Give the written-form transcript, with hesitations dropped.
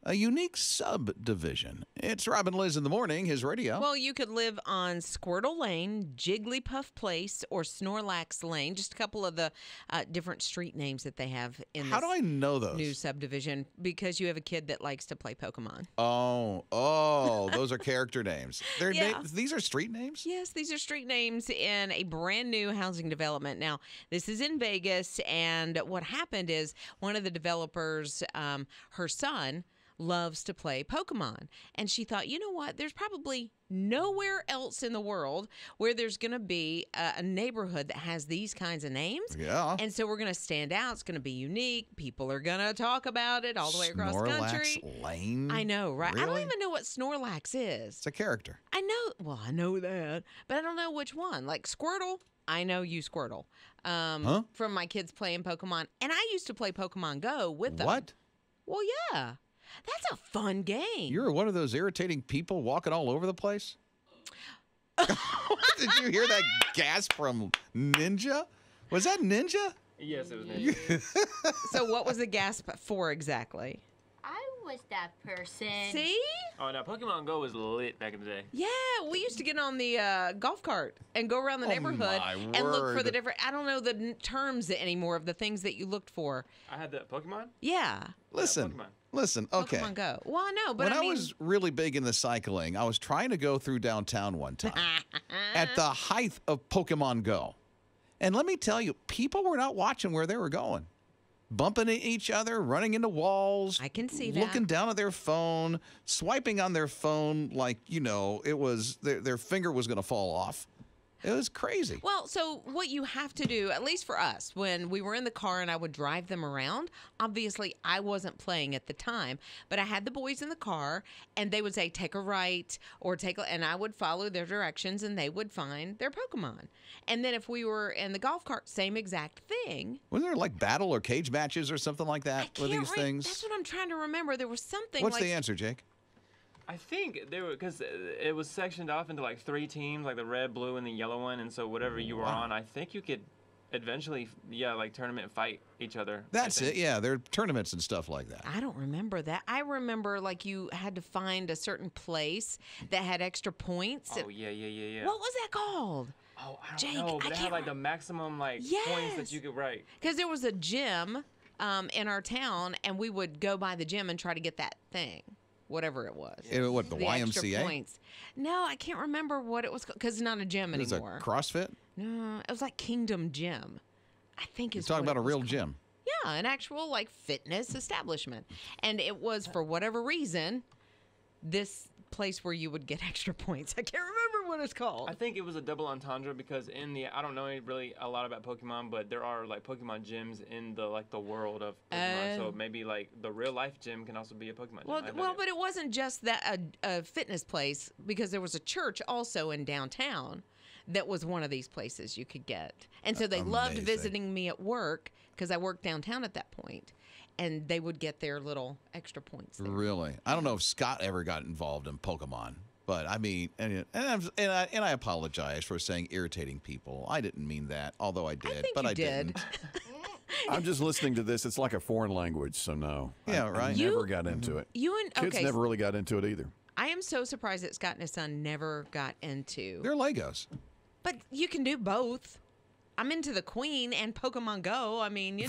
a unique subdivision. It's Rob and Liz in the morning, his radio. Well, you could live on Squirtle Lane, Jigglypuff Place, or Snorlax Lane. Just a couple of the different street names that they have in How do I know those? new subdivision, because you have a kid that likes to play Pokemon. Oh, those are character names. These are street names? Yes, these are street names in a brand new housing development. Now, this is in Vegas, and what happened is one of the developers, her son, loves to play Pokemon. And she thought, you know what? There's probably nowhere else in the world where there's going to be a neighborhood that has these kinds of names. Yeah. And so we're going to stand out. It's going to be unique. People are going to talk about it all the way across the country. Snorlax Lane? I know, right? Really? I don't even know what Snorlax is. It's a character. I know that, but I don't know which one. Like Squirtle, I know you Squirtle from my kids playing Pokemon. And I used to play Pokemon Go with them. What? Well, yeah. That's a fun game. You're one of those irritating people walking all over the place? Did you hear that gasp from Ninja? Was that Ninja? Yes, it was Ninja. So what was the gasp for exactly? I was that person. See? Oh, now Pokemon Go was lit back in the day. Yeah, we used to get on the golf cart and go around the neighborhood and look for the different, I don't know the terms anymore of the things that you looked for. I had the Pokemon? Yeah. Listen, okay. Pokemon Go. Well, I know, but when I was really big into cycling, I was trying to go through downtown one time at the height of Pokemon Go. And let me tell you, people were not watching where they were going. Bumping into each other, running into walls. I can see that. Looking down at their phone, swiping on their phone like, it was their finger was going to fall off. It was crazy. Well, so what you have to do, at least for us, when we were in the car and I would drive them around, obviously I wasn't playing at the time, but I had the boys in the car and they would say, take a right or and I would follow their directions and they would find their Pokemon. And then if we were in the golf cart, same exact thing. Wasn't there like battle or cage matches or something like that with these things? That's what I'm trying to remember. There was something What's the answer, Jake? I think they were, because it was sectioned off into like 3 teams, like the red, blue, and the yellow one. And so whatever you were on, I think you could eventually, like tournament fight each other. That's it. Yeah, there are tournaments and stuff like that. I don't remember that. I remember like you had to find a certain place that had extra points. Oh, yeah. What was that called? Oh, I don't Jake, know, but I it had can't like the maximum points that you could write. Because there was a gym in our town, and we would go by the gym and try to get that thing. Whatever it was. What, the YMCA? Extra points. No, I can't remember what it was called because it's not a gym anymore. Is it CrossFit? No, it was like Kingdom Gym. I think it's You're talking about a real gym. Yeah, an actual like fitness establishment. And it was, for whatever reason, this place where you would get extra points. I can't remember what it's called. I think it was a double entendre because I don't know really a lot about Pokemon, but there are like Pokemon gyms in the world of Pokemon. So maybe like the real life gym can also be a Pokemon gym. Well, but it wasn't just that a fitness place, because there was a church also in downtown that was one of these places you could get. And so they loved visiting me at work because I worked downtown at that point. And they would get their little extra points there. Really? I don't know if Scott ever got involved in Pokemon, but I mean, and I apologize for saying irritating people. I didn't mean that, although I did, I didn't. I'm just listening to this. It's like a foreign language, so no. Yeah, right. I never got into it. Kids never really got into it either. I am so surprised that Scott and his son never got into. They're Legos. But you can do both. I'm into the Queen and Pokemon Go. I mean,